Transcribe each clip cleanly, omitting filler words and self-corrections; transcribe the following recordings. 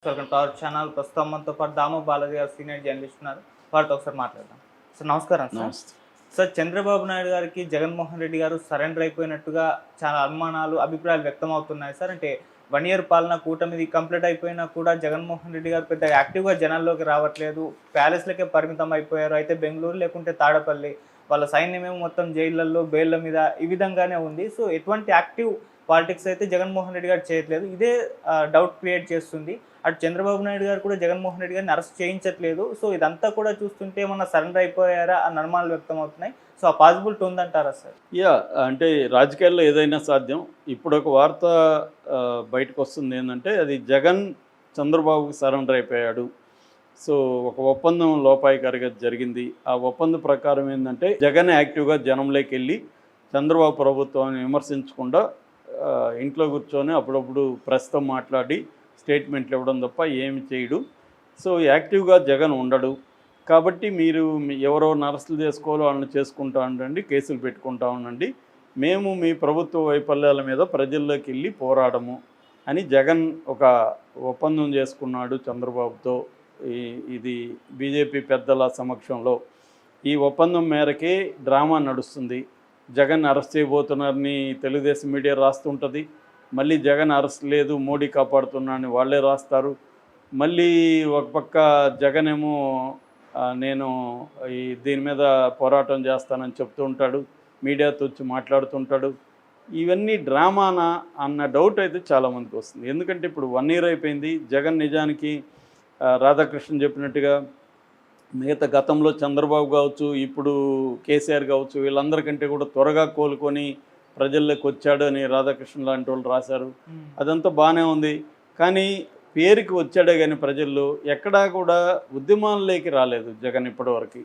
Welcome to our channel. ప్రస్తుతం మనతో పాటు దాము బాలాజీ గారు సీనియర్ జర్నలిస్ట్ ఉన్నారు. వారితో ఒకసారి మాట్లాడదాం. సార్ నమస్కారం సార్. నమస్తే. సార్, చంద్రబాబు నాయుడు గారికి జగన్మోహన్ రెడ్డి గారు సరెండర్ అయిపోయినట్టుగా చాలా అనుమానాలు, అభిప్రాయాలు వ్యక్తం అవుతున్నాయి సార్. అంటే 1 ఇయర్ పాలన కూటమిది కంప్లీట్ అయిపోయినా కూడా జగన్మోహన్ రెడ్డి గారు పెద్దగా యాక్టివ్గా జనాల్లోకి రావట్లేదు. ప్యాలెస్లకే పరిమితం అయిపోయారు. అయితే బెంగళూరు లేకుంటే తాడపల్లి, వాళ్ళ సైన్యమేమో మొత్తం జైళ్ళల్లో బెయిళ్ళ మీద ఈ విధంగానే ఉంది. సో ఎటువంటి యాక్టివ్ పాలిటిక్స్ అయితే జగన్మోహన్ రెడ్డి గారు చేయట్లేదు. ఇదే డౌట్ క్రియేట్ చేస్తుంది. అటు చంద్రబాబు నాయుడు గారు కూడా జగన్మోహన్ రెడ్డి గారిని అరెస్ట్ చేయించట్లేదు. సో ఇదంతా కూడా చూస్తుంటే ఏమన్నా సరెండర్ అయిపోయారా అన్న అనుమానాలు వ్యక్తం అవుతున్నాయి. సో ఆ పాసిబిలిటీ ఉందంటారా సార్? అంటే రాజకీయాల్లో ఏదైనా సాధ్యం. ఇప్పుడు ఒక వార్త బయటకు వస్తుంది ఏంటంటే, అది జగన్ చంద్రబాబుకి సరెండర్ అయిపోయాడు. సో ఒక ఒప్పందం లోపాయికారిగా జరిగింది. ఆ ఒప్పందం ప్రకారం ఏంటంటే, జగన్ యాక్టివ్గా జనంలోకి వెళ్ళి చంద్రబాబు ప్రభుత్వాన్ని విమర్శించకుండా ఇంట్లో కూర్చొని అప్పుడప్పుడు ప్రెస్తో మాట్లాడి స్టేట్మెంట్లు ఇవ్వడం తప్ప ఏమి చేయడు. సో యాక్టివ్గా జగన్ ఉండడు. కాబట్టి మీరు ఎవరో అరెస్టులు చేసుకోవాలో వాళ్ళని చేసుకుంటా ఉండండి, కేసులు పెట్టుకుంటా ఉండండి, మేము మీ ప్రభుత్వ వైఫల్యాల మీద ప్రజల్లోకి వెళ్ళి పోరాడము అని జగన్ ఒక ఒప్పందం చేసుకున్నాడు చంద్రబాబుతో. ఇది బీజేపీ పెద్దల సమక్షంలో ఈ ఒప్పందం మేరకే డ్రామా నడుస్తుంది. Jagan arrest చేయబోతున్నారని Telugu Desam media రాస్తుంటుంది. మళ్ళీ జగన్ అరెస్ట్ లేదు, మోడీ కాపాడుతున్నారని వాళ్ళే రాస్తారు. మళ్ళీ ఒక పక్క జగన్ ఏమో నేను దీని మీద పోరాటం చేస్తానని చెప్తూ ఉంటాడు, మీడియాతో వచ్చి మాట్లాడుతుంటాడు. ఇవన్నీ డ్రామానా అన్న డౌట్ అయితే చాలామందికి వస్తుంది. ఎందుకంటే ఇప్పుడు 1 ఇయర్ అయిపోయింది. జగన్ నిజానికి రాధాకృష్ణ చెప్పినట్టుగా మిగతా గతంలో చంద్రబాబు కావచ్చు, ఇప్పుడు కేసీఆర్ కావచ్చు, వీళ్ళందరికంటే కూడా త్వరగా కోలుకొని ప్రజల్లోకి వచ్చాడు అని రాధాకృష్ణ లాంటి వాళ్ళు రాశారు. అదంతా బాగానే ఉంది. కానీ పేరుకి వచ్చాడే కానీ ప్రజల్లో ఎక్కడా కూడా ఉద్యమాల్లోకి రాలేదు జగన్ ఇప్పటివరకు.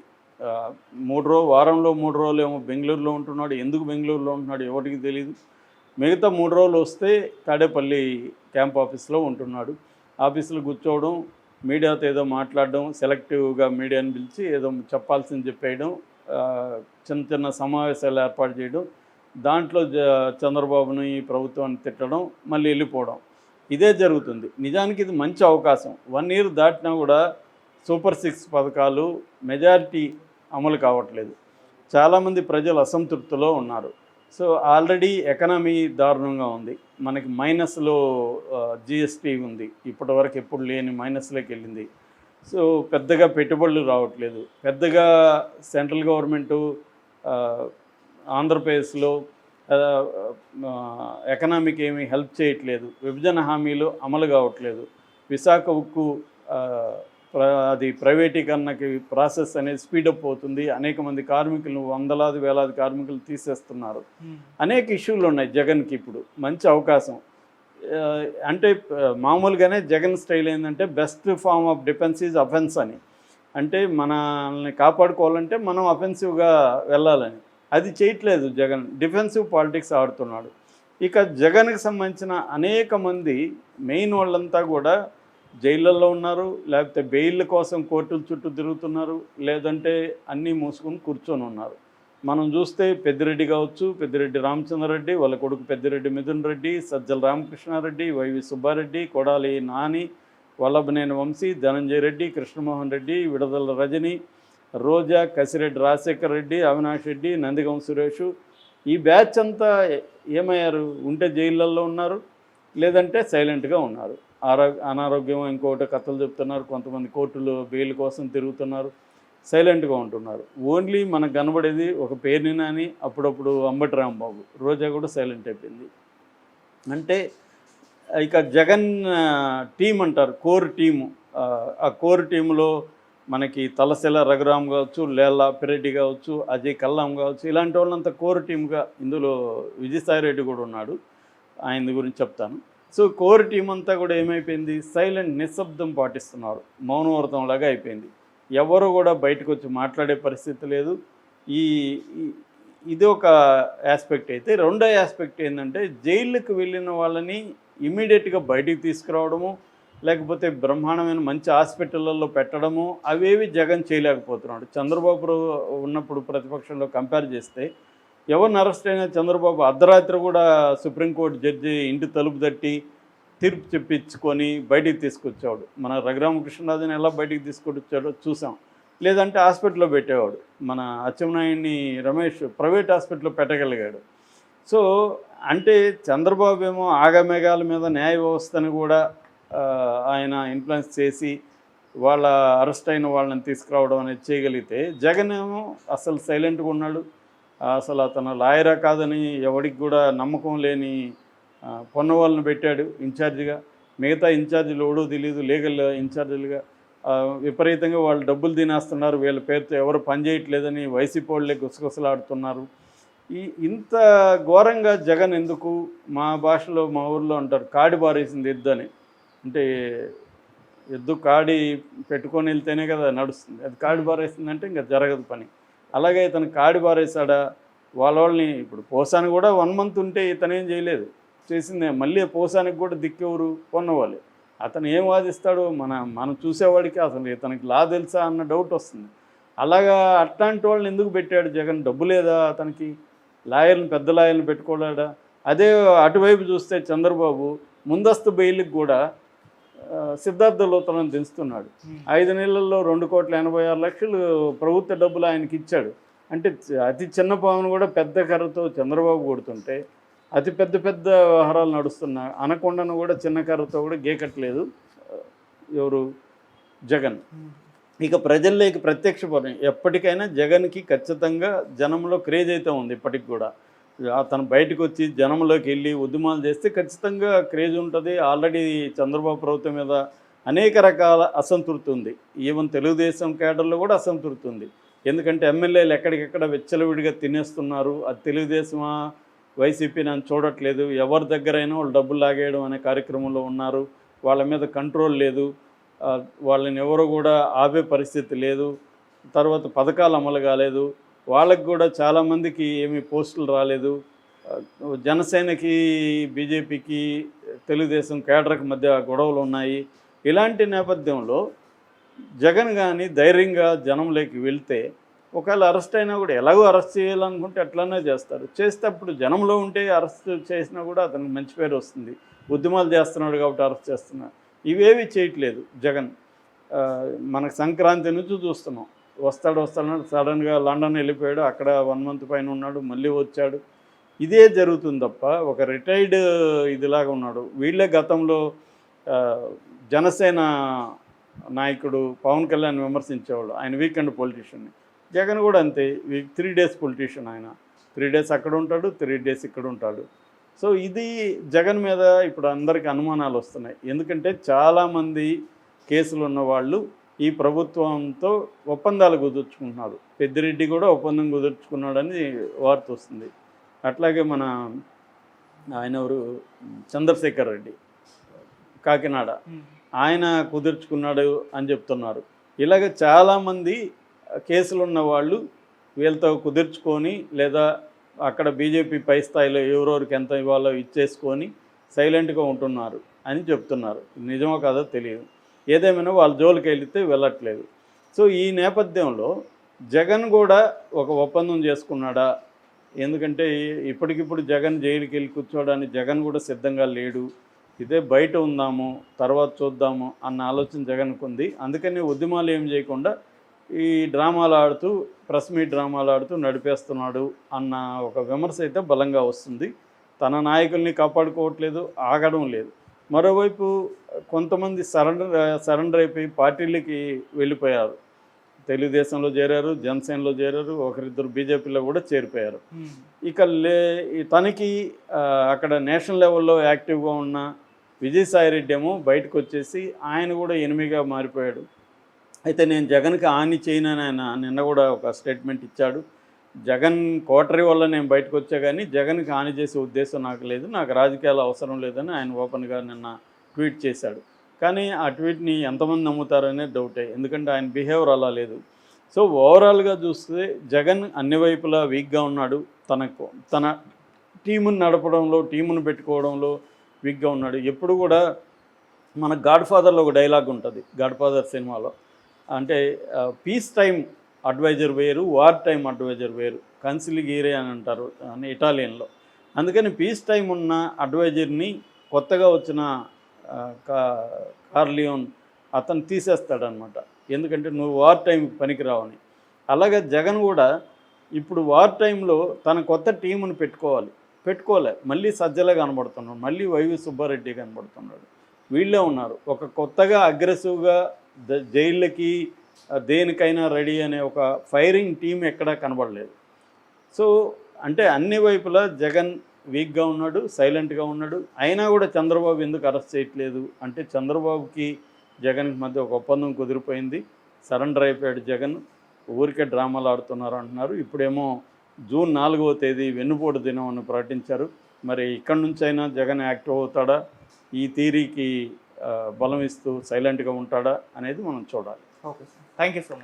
వారంలో 3 రోజులు ఏమో బెంగళూరులో ఉంటున్నాడు. ఎందుకు బెంగళూరులో ఉంటున్నాడు ఎవరికి తెలియదు. మిగతా 3 రోజులు వస్తే తాడేపల్లి క్యాంప్ ఆఫీస్లో ఉంటున్నాడు. ఆఫీసులో కూర్చోవడం, మీడియాతో ఏదో మాట్లాడడం, సెలెక్టివ్గా మీడియాని పిలిచి ఏదో చెప్పాల్సింది చెప్పేయడం, చిన్న చిన్న సమావేశాలు ఏర్పాటు చేయడం, దాంట్లో చంద్రబాబుని ప్రభుత్వాన్ని తిట్టడం, మళ్ళీ వెళ్ళిపోవడం, ఇదే జరుగుతుంది. నిజానికి ఇది మంచి అవకాశం. 1 ఇయర్ దాటినా కూడా సూపర్ 6 పథకాలు మెజారిటీ అమలు కావట్లేదు. చాలామంది ప్రజలు అసంతృప్తిలో ఉన్నారు. సో ఆల్రెడీ ఎకనామీ దారుణంగా ఉంది. మనకి మైనస్లో జిఎస్టీ ఉంది. ఇప్పటివరకు ఎప్పుడు లేని మైనస్లోకి వెళ్ళింది. సో పెద్దగా పెట్టుబడులు రావట్లేదు. పెద్దగా సెంట్రల్ గవర్నమెంటు ఆంధ్రప్రదేశ్లో ఎకనామీకి ఏమీ హెల్ప్ చేయట్లేదు. విభజన హామీలు అమలు కావట్లేదు. విశాఖ ఉక్కు అది ప్రైవేటీకరణకి ప్రాసెస్ అనేది స్పీడప్ అవుతుంది. అనేక మంది కార్మికులు, వందలాది వేలాది కార్మికులు తీసేస్తున్నారు. అనేక ఇష్యూలు ఉన్నాయి జగన్కి. ఇప్పుడు మంచి అవకాశం. అంటే మామూలుగానే జగన్ స్టైల్ ఏంటంటే, best form of defence is offence అని. అంటే మనల్ని కాపాడుకోవాలంటే మనం అఫెన్సివ్గా వెళ్ళాలని. అది చేయట్లేదు జగన్. డిఫెన్సివ్ పాలిటిక్స్ ఆడుతున్నాడు. ఇక జగన్కి సంబంధించిన అనేక మంది మెయిన్ వాళ్ళంతా కూడా జైళ్ళల్లో ఉన్నారు, లేకపోతే బెయిల్ కోసం కోర్టుల చుట్టూ తిరుగుతున్నారు, లేదంటే అన్నీ మూసుకొని కూర్చొని ఉన్నారు. మనం చూస్తే పెద్దిరెడ్డి కావచ్చు, పెద్దిరెడ్డి రామచంద్రరెడ్డి, వాళ్ళ కొడుకు పెద్దిరెడ్డి మిథున్ రెడ్డి, సజ్జల రామకృష్ణారెడ్డి, వైవి సుబ్బారెడ్డి, కొడాలి నాని, వల్లభనేని వంశీ, ధనంజయ రెడ్డి, కృష్ణమోహన్ రెడ్డి, విడదల రజని, రోజా, కసిరెడ్డి రాజశేఖర్ రెడ్డి, అవినాష్ రెడ్డి, నందిగం సురేష్, ఈ బ్యాచ్ అంతా ఏమయ్యారు? ఉంటే జైళ్ళల్లో ఉన్నారు, లేదంటే సైలెంట్గా ఉన్నారు. అనారోగ్యం ఇంకొకటి కథలు చెప్తున్నారు. కొంతమంది కోర్టులో బెయిల్ కోసం తిరుగుతున్నారు, సైలెంట్గా ఉంటున్నారు. ఓన్లీ మనకు కనబడేది ఒక పేరుని నాని, అప్పుడప్పుడు అంబటి రాంబాబు. రోజా కూడా సైలెంట్ అయిపోయింది. అంటే ఇక జగన్ టీం అంటారు, కోర్ టీము. ఆ కోర్ టీంలో మనకి తలశెల రఘురామ్ కావచ్చు, లేల్లా పిరెడ్డి కావచ్చు, అజయ్ కల్లాం కావచ్చు, ఇలాంటి వాళ్ళంతా కోర్ టీమ్గా. ఇందులో విజయసాయిరెడ్డి కూడా ఉన్నాడు, ఆయన గురించి చెప్తాను. సో కోర్ టీం అంతా కూడా ఏమైపోయింది? సైలెంట్, నిశ్శబ్దం పాటిస్తున్నారు. మౌనవ్రతంలాగా అయిపోయింది. ఎవరు కూడా బయటకు వచ్చి మాట్లాడే పరిస్థితి లేదు. ఇది ఒక ఆస్పెక్ట్ అయితే, రెండో ఆస్పెక్ట్ ఏంటంటే, జైళ్ళకి వెళ్ళిన వాళ్ళని ఇమీడియట్గా బయటికి తీసుకురావడము, లేకపోతే బ్రహ్మాండమైన మంచి హాస్పిటళ్ళల్లో పెట్టడము, అవేవి జగన్ చేయలేకపోతున్నాడు. చంద్రబాబు ఉన్నప్పుడు ప్రతిపక్షంలో కంపేర్ చేస్తే ఎవరిని అరెస్ట్ అయినా చంద్రబాబు అర్ధరాత్రి కూడా సుప్రీంకోర్టు జడ్జి ఇంటి తలుపు తట్టి తీర్పు చెప్పించుకొని బయటికి తీసుకొచ్చేవాడు. మన రఘురామకృష్ణరాజుని ఎలా బయటికి తీసుకొచ్చాడో చూసాం. లేదంటే హాస్పిటల్లో పెట్టేవాడు. మన అచ్చెన్నాయుడిని రమేష్ ప్రైవేట్ హాస్పిటల్లో పెట్టగలిగాడు. సో అంటే చంద్రబాబు ఏమో ఆగమేఘాల మీద న్యాయ వ్యవస్థను కూడా ఆయన ఇన్ఫ్లుయెన్స్ చేసి వాళ్ళ అరెస్ట్ అయిన వాళ్ళని తీసుకురావడం అనేది చేయగలిగితే, జగన్ ఏమో అసలు సైలెంట్గా ఉన్నాడు. అసలు అతను లాయరా కాదని ఎవరికి కూడా నమ్మకం లేని పొన్నవాళ్ళని పెట్టాడు ఇన్ఛార్జిగా. మిగతా ఇన్ఛార్జీలు ఎవడో తెలియదు, లీగల్ ఇన్ఛార్జీలుగా విపరీతంగా వాళ్ళు డబ్బులు తినేస్తున్నారు, వీళ్ళ పేరుతో ఎవరు పనిచేయట్లేదని వైసీపీ వాళ్ళే గుసగుసలాడుతున్నారు. ఇంత ఘోరంగా జగన్ ఎందుకు, మా భాషలో మా ఊర్లో అంటారు కాడి బారేసింది ఎద్దు అని. అంటే ఎద్దు కాడి పెట్టుకొని వెళ్తేనే కదా నడుస్తుంది, అది కాడి బారేసిందంటే ఇంకా జరగదు పని. అలాగే ఇతను కాడి బారేసాడా, వాళ్ళని ఇప్పుడు పోసాని కూడా 1 month ఉంటే ఇతను ఏం చేయలేదు, చేసిందే. మళ్ళీ పోసానికి కూడా దిక్కెవరు, పొన్నవాలి. అతను ఏం వాదిస్తాడో మనం చూసేవాడికి అసలు ఇతనికి లా తెలుసా అన్న డౌట్ వస్తుంది. అలాగా అట్లాంటి వాళ్ళని ఎందుకు పెట్టాడు జగన్? డబ్బు లేదా అతనికి? లాయర్ని, పెద్ద లాయర్ని పెట్టుకోలేడా? అదే అటువైపు చూస్తే చంద్రబాబు ముందస్తు బెయిల్కి కూడా సిద్ధార్థ లూథరన్ దించుతున్నాడు. 5 నెలల్లో 2,86,00,000 ప్రభుత్వ డబ్బులు ఆయనకి ఇచ్చాడు. అంటే అతి చిన్న పామును కూడా పెద్ద కర్రతో చంద్రబాబు కొడుతుంటే, అతి పెద్ద పెద్ద వ్యవహారాలు నడుస్తున్నా అనకొండను కూడా చిన్న కర్రతో కూడా గేకట్లేదు ఎవరు, జగన్. ఇక ప్రజల్లోకి ప్రత్యక్ష పని ఎప్పటికైనా జగన్కి ఖచ్చితంగా జనంలో క్రేజ్ అయితే ఉంది. ఇప్పటికి కూడా అతను బయటకు వచ్చి జనంలోకి వెళ్ళి ఉద్యమాలు చేస్తే ఖచ్చితంగా క్రేజ్ ఉంటుంది. ఆల్రెడీ చంద్రబాబు ప్రభుత్వం మీద అనేక రకాల అసంతృప్తి ఉంది. ఈవెన్ తెలుగుదేశం కేడర్లో కూడా అసంతృప్తి ఉంది. ఎందుకంటే ఎమ్మెల్యేలు ఎక్కడికెక్కడ విచ్చలవిడిగా తినేస్తున్నారు. అది తెలుగుదేశమా వైసీపీ నన్ను చూడట్లేదు, ఎవరి దగ్గరైనా వాళ్ళు డబ్బులు లాగేయడం అనే కార్యక్రమంలో ఉన్నారు. వాళ్ళ మీద కంట్రోల్ లేదు, వాళ్ళని ఎవరు కూడా ఆపే పరిస్థితి లేదు. తర్వాత పథకాలు అమలు కాలేదు, వాళ్ళకి కూడా చాలామందికి ఏమీ పోస్టులు రాలేదు. జనసేనకి బీజేపీకి తెలుగుదేశం కేడర్కి మధ్య గొడవలు ఉన్నాయి. ఇలాంటి నేపథ్యంలో జగన్ కానీ ధైర్యంగా జనంలోకి వెళ్తే, ఒకవేళ అరెస్ట్ అయినా కూడా ఎలాగో అరెస్ట్ చేయాలనుకుంటే అట్లనే చేస్తారు. చేస్తే అప్పుడు జనంలో ఉంటే అరెస్ట్ చేసినా కూడా అతనికి మంచి పేరు వస్తుంది. ఉద్యమాలు చేస్తున్నాడు కాబట్టి అరెస్ట్ చేస్తున్నాడు. ఇవేవి చేయట్లేదు జగన్. మనకు సంక్రాంతి నుంచి చూస్తున్నాం, వస్తాడు సడన్గా లండన్ వెళ్ళిపోయాడు, అక్కడ 1 month పైన ఉన్నాడు, మళ్ళీ వచ్చాడు. ఇదే జరుగుతుంది తప్ప ఒక రిటైర్డ్ ఇదిలాగా ఉన్నాడు. వీళ్ళే గతంలో జనసేన నాయకుడు పవన్ కళ్యాణ్ విమర్శించేవాళ్ళు, ఆయన వీకెండ్ పొలిటీషియన్ని. జగన్ కూడా అంతే, 3 days పొలిటీషియన్. ఆయన 3 days అక్కడ ఉంటాడు, 3 days ఇక్కడ ఉంటాడు. సో ఇది జగన్ మీద ఇప్పుడు అందరికీ అనుమానాలు వస్తున్నాయి. ఎందుకంటే చాలామంది కేసులు ఉన్నవాళ్ళు ఈ ప్రభుత్వంతో ఒప్పందాలు కుదుర్చుకుంటున్నారు. పెద్దిరెడ్డి కూడా ఒప్పందం కుదుర్చుకున్నాడని వార్త వస్తుంది. అట్లాగే మన ఆయన ఎవరు, చంద్రశేఖర్ రెడ్డి కాకినాడ, ఆయన కుదుర్చుకున్నాడు అని చెప్తున్నారు. ఇలాగ చాలామంది కేసులు ఉన్న వాళ్ళు వీళ్ళతో కుదుర్చుకొని, లేదా అక్కడ బీజేపీ పై స్థాయిలో ఎవరెవరికి ఎంత ఇవ్వాలో ఇచ్చేసుకొని సైలెంట్గా ఉంటున్నారు అని చెప్తున్నారు. నిజమో కాదో తెలియదు. ఏదేమైనా వాళ్ళ జోలికి వెళితే వెళ్ళట్లేదు. సో ఈ నేపథ్యంలో జగన్ కూడా ఒక ఒప్పందం చేసుకున్నాడా? ఎందుకంటే ఇప్పటికిప్పుడు జగన్ జైలుకి వెళ్ళి కూర్చోవడానికి జగన్ కూడా సిద్ధంగా లేడు. ఇదే బయట ఉందాము, తర్వాత చూద్దాము అన్న ఆలోచన జగన్కు ఉంది. అందుకని ఉద్యమాలు ఏం చేయకుండా ఈ డ్రామాలు ఆడుతూ, ప్రెస్ మీట్ డ్రామాలు ఆడుతూ నడిపేస్తున్నాడు అన్న ఒక విమర్శ అయితే బలంగా వస్తుంది. తన నాయకుల్ని కాపాడుకోవట్లేదు, ఆగడం లేదు. మరోవైపు కొంతమంది సరెండర్ అయిపోయి పార్టీలకి వెళ్ళిపోయారు. తెలుగుదేశంలో చేరారు, జనసేనలో చేరారు, ఒకరిద్దరు బీజేపీలో కూడా చేరిపోయారు. ఇక తనకి అక్కడ నేషనల్ లెవెల్లో యాక్టివ్గా ఉన్న విజయసాయిరెడ్డి ఏమో బయటకు వచ్చేసి ఆయన కూడా ఎనిమిగా మారిపోయాడు. అయితే నేను జగన్కి హాని చేయనని ఆయన నిన్న కూడా ఒక స్టేట్మెంట్ ఇచ్చాడు. జగన్ కోటరీ వల్ల నేను బయటకు వచ్చా, కానీ జగన్కి హాని చేసే ఉద్దేశం నాకు లేదు, నాకు రాజకీయాలు అవసరం లేదని ఆయన ఓపెన్గా నిన్న ట్వీట్ చేశాడు. కానీ ఆ ట్వీట్ని ఎంతమంది నమ్ముతారనే డౌటే, ఎందుకంటే ఆయన బిహేవియర్ అలా లేదు. సో ఓవరాల్గా చూస్తే జగన్ అన్ని వైపులా వీక్గా ఉన్నాడు. తన టీమును నడపడంలో, టీమును పెట్టుకోవడంలో వీక్గా ఉన్నాడు. ఎప్పుడు కూడా మన గాడ్ ఫాదర్లో ఒక డైలాగ్ ఉంటుంది, గాడ్ ఫాదర్ సినిమాలో. అంటే పీస్ టైం అడ్వైజర్ వేరు, వార్ టైం అడ్వైజర్ వేరు, కన్సిలిగీరే అని అంటారు అని ఇటాలియన్లో. అందుకని పీస్ టైం ఉన్న అడ్వైజర్ని కొత్తగా వచ్చిన కార్లియోన్ అతను తీసేస్తాడనమాట. ఎందుకంటే నువ్వు వార్ టైంకి పనికిరావని. అలాగే జగన్ కూడా ఇప్పుడు వార్ టైంలో తన కొత్త టీముని పెట్టుకోలే. మళ్ళీ సజ్జలే కనబడుతున్నాడు, మళ్ళీ వైవి సుబ్బారెడ్డి కనబడుతున్నాడు, వీళ్ళే ఉన్నారు. ఒక కొత్తగా అగ్రెసివ్గా జైళ్ళకి దేనికైనా రెడీ అనే ఒక ఫైరింగ్ టీం ఎక్కడా కనబడలేదు. సో అంటే అన్ని వైపులా జగన్ వీక్గా ఉన్నాడు, సైలెంట్గా ఉన్నాడు. అయినా కూడా చంద్రబాబు ఎందుకు అరెస్ట్ చేయట్లేదు అంటే చంద్రబాబుకి జగన్కి మధ్య ఒక ఒప్పందం కుదిరిపోయింది. సరెండర్ అయిపోయాడు జగన్. ఊరికే డ్రామాలు ఆడుతున్నారు అంటున్నారు. ఇప్పుడేమో జూన్ 4వ తేదీ వెన్నుపోటు దినం అని ప్రకటించారు. మరి ఇక్కడి నుంచైనా జగన్ యాక్టివ్ అవుతాడా, ఈ థీరీకి బలం ఇస్తూ సైలెంట్గా ఉంటాడా అనేది మనం చూడాలి. Okay sir, thank you so much.